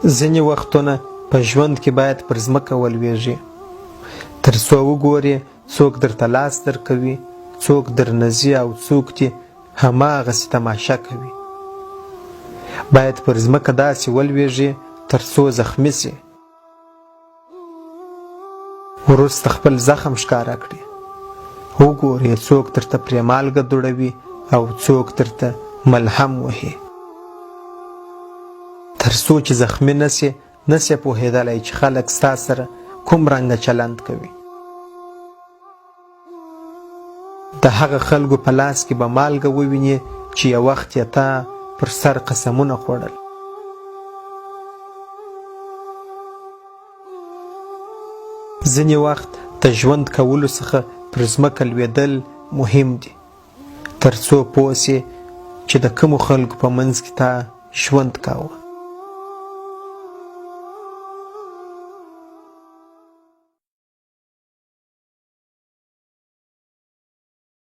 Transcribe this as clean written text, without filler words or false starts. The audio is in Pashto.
ځینې وختونه په ژوند کې باید پر ځمکه ولویږي تر څو وګورې څوک درته لاس درکوي، څوک درنه ځي او څوک دې هماغسې تماشه کوي. باید پر ځمکه داسې ولویږي تر څو زخمي سي، وروسته خپل زخم ښکاره کړي. وګورې څوک درته پرې مالګه دوړوي او څوک درته ملهم وهي. تر څو چې زخمي نسې نسې پوهېدلی چې خلک ستا سره کوم رنګه چلند کوي. د هغه خلکو په لاس کې به مالګه ووینې چې یو وخت یې تا پر سر قسمونه خوړل. ځینې وخت د ژوند کولو څخه پر ځمکه لوېدل مهم دي تر څو پوه سې چې د کومو خلکو په منځ کې تا ژوند کاوه.